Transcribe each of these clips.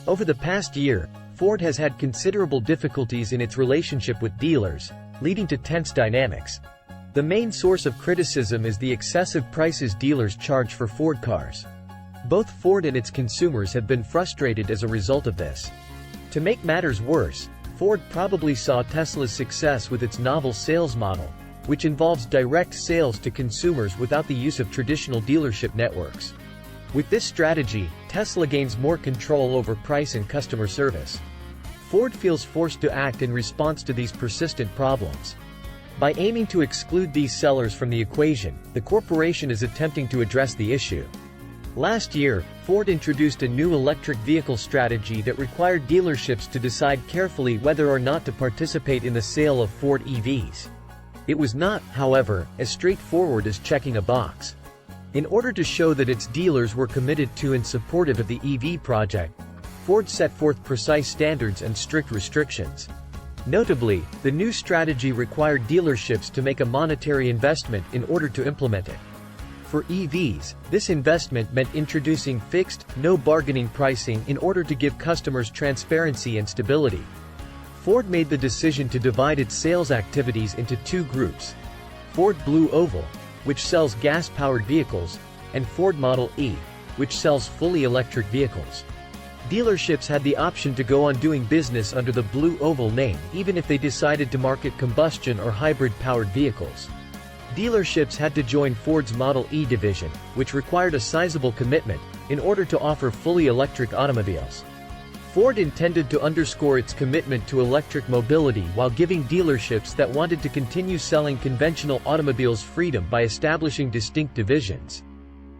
Over the past year, Ford has had considerable difficulties in its relationship with dealers, leading to tense dynamics. The main source of criticism is the excessive prices dealers charge for Ford cars. Both Ford and its consumers have been frustrated as a result of this. To make matters worse, Ford probably saw Tesla's success with its novel sales model, which involves direct sales to consumers without the use of traditional dealership networks. With this strategy, Tesla gains more control over price and customer service. Ford feels forced to act in response to these persistent problems. By aiming to exclude these sellers from the equation, the corporation is attempting to address the issue. Last year, Ford introduced a new electric vehicle strategy that required dealerships to decide carefully whether or not to participate in the sale of Ford EVs. It was not, however, as straightforward as checking a box. In order to show that its dealers were committed to and supportive of the EV project, Ford set forth precise standards and strict restrictions. Notably, the new strategy required dealerships to make a monetary investment in order to implement it. For EVs, this investment meant introducing fixed, no-bargaining pricing in order to give customers transparency and stability. Ford made the decision to divide its sales activities into two groups: Ford Blue Oval, which sells gas-powered vehicles, and Ford Model E, which sells fully electric vehicles. Dealerships had the option to go on doing business under the Blue Oval name even if they decided to market combustion or hybrid-powered vehicles. Dealerships had to join Ford's Model E division, which required a sizable commitment, in order to offer fully electric automobiles. Ford intended to underscore its commitment to electric mobility while giving dealerships that wanted to continue selling conventional automobiles freedom by establishing distinct divisions.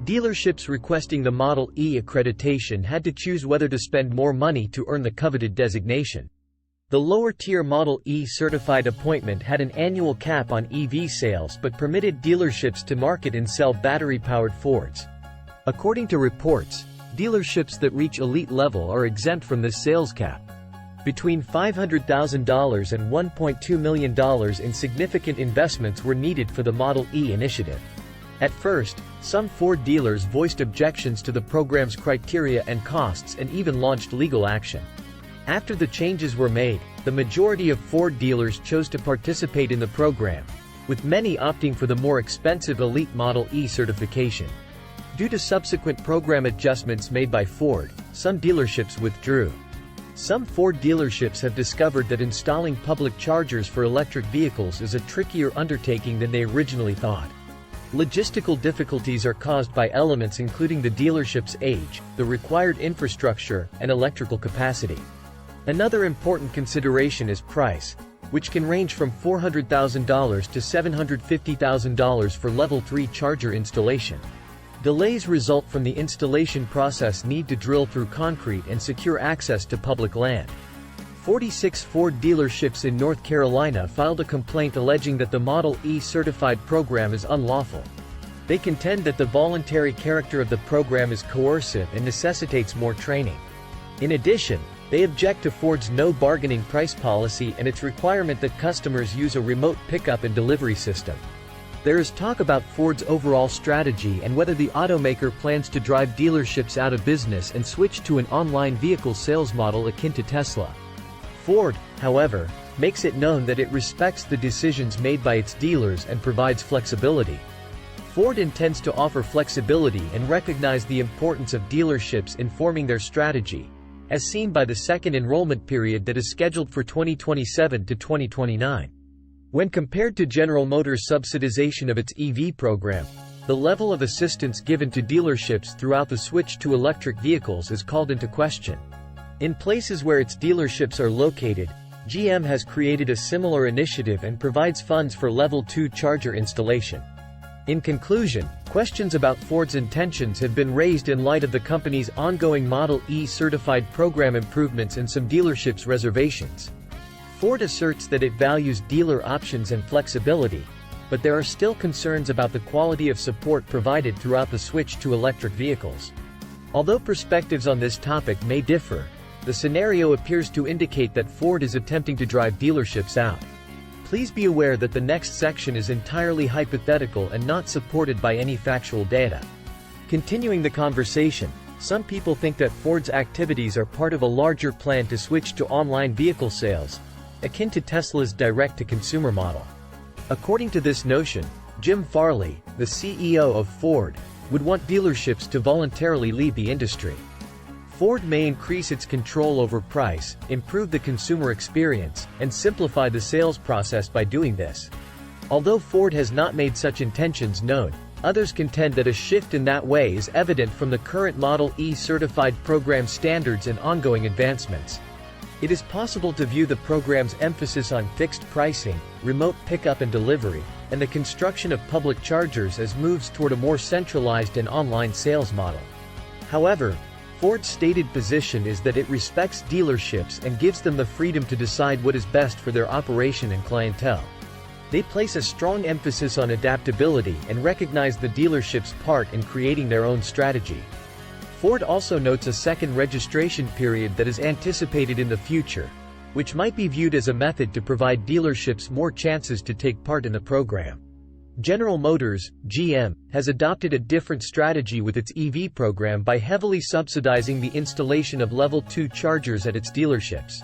Dealerships requesting the Model E accreditation had to choose whether to spend more money to earn the coveted designation. The lower-tier Model E certified appointment had an annual cap on EV sales but permitted dealerships to market and sell battery-powered Fords. According to reports, dealerships that reach elite level are exempt from this sales cap. Between $500,000 and $1.2 million in significant investments were needed for the Model E initiative. At first, some Ford dealers voiced objections to the program's criteria and costs and even launched legal action. After the changes were made, the majority of Ford dealers chose to participate in the program, with many opting for the more expensive Elite Model E certification. Due to subsequent program adjustments made by Ford, some dealerships withdrew. Some Ford dealerships have discovered that installing public chargers for electric vehicles is a trickier undertaking than they originally thought. Logistical difficulties are caused by elements including the dealership's age, the required infrastructure, and electrical capacity. Another important consideration is price, which can range from $400,000 to $750,000 for Level 3 charger installation. Delays result from the installation process need to drill through concrete and secure access to public land. 46 Ford dealerships in North Carolina filed a complaint alleging that the Model E certified program is unlawful. They contend that the voluntary character of the program is coercive and necessitates more training. In addition, they object to Ford's no-bargaining price policy and its requirement that customers use a remote pickup and delivery system. There is talk about Ford's overall strategy and whether the automaker plans to drive dealerships out of business and switch to an online vehicle sales model akin to Tesla. Ford, however, makes it known that it respects the decisions made by its dealers and provides flexibility. Ford intends to offer flexibility and recognize the importance of dealerships informing their strategy, as seen by the second enrollment period that is scheduled for 2027 to 2029. When compared to General Motors' subsidization of its EV program, the level of assistance given to dealerships throughout the switch to electric vehicles is called into question. In places where its dealerships are located, GM has created a similar initiative and provides funds for Level 2 charger installation. In conclusion, questions about Ford's intentions have been raised in light of the company's ongoing Model E certified program improvements and some dealerships' reservations. Ford asserts that it values dealer options and flexibility, but there are still concerns about the quality of support provided throughout the switch to electric vehicles. Although perspectives on this topic may differ, the scenario appears to indicate that Ford is attempting to drive dealerships out. Please be aware that the next section is entirely hypothetical and not supported by any factual data. Continuing the conversation, Some people think that Ford's activities are part of a larger plan to switch to online vehicle sales, akin to Tesla's direct-to-consumer model. According to this notion, Jim Farley, the CEO of Ford, would want dealerships to voluntarily leave the industry. Ford may increase its control over price, improve the consumer experience, and simplify the sales process by doing this. Although Ford has not made such intentions known, others contend that a shift in that way is evident from the current Model E certified program standards and ongoing advancements. It is possible to view the program's emphasis on fixed pricing, remote pickup and delivery, and the construction of public chargers as moves toward a more centralized and online sales model. However, Ford's stated position is that it respects dealerships and gives them the freedom to decide what is best for their operation and clientele. They place a strong emphasis on adaptability and recognize the dealership's part in creating their own strategy. Ford also notes a second registration period that is anticipated in the future, which might be viewed as a method to provide dealerships more chances to take part in the program. General Motors, GM, has adopted a different strategy with its EV program by heavily subsidizing the installation of Level 2 chargers at its dealerships.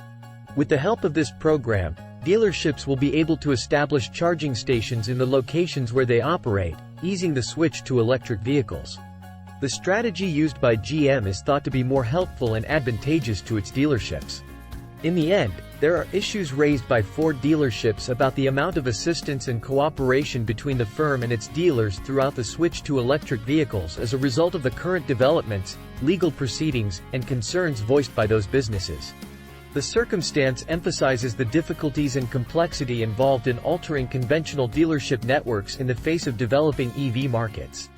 With the help of this program, dealerships will be able to establish charging stations in the locations where they operate, easing the switch to electric vehicles. The strategy used by GM is thought to be more helpful and advantageous to its dealerships. In the end, there are issues raised by Ford dealerships about the amount of assistance and cooperation between the firm and its dealers throughout the switch to electric vehicles as a result of the current developments, legal proceedings, and concerns voiced by those businesses. The circumstance emphasizes the difficulties and complexity involved in altering conventional dealership networks in the face of developing EV markets.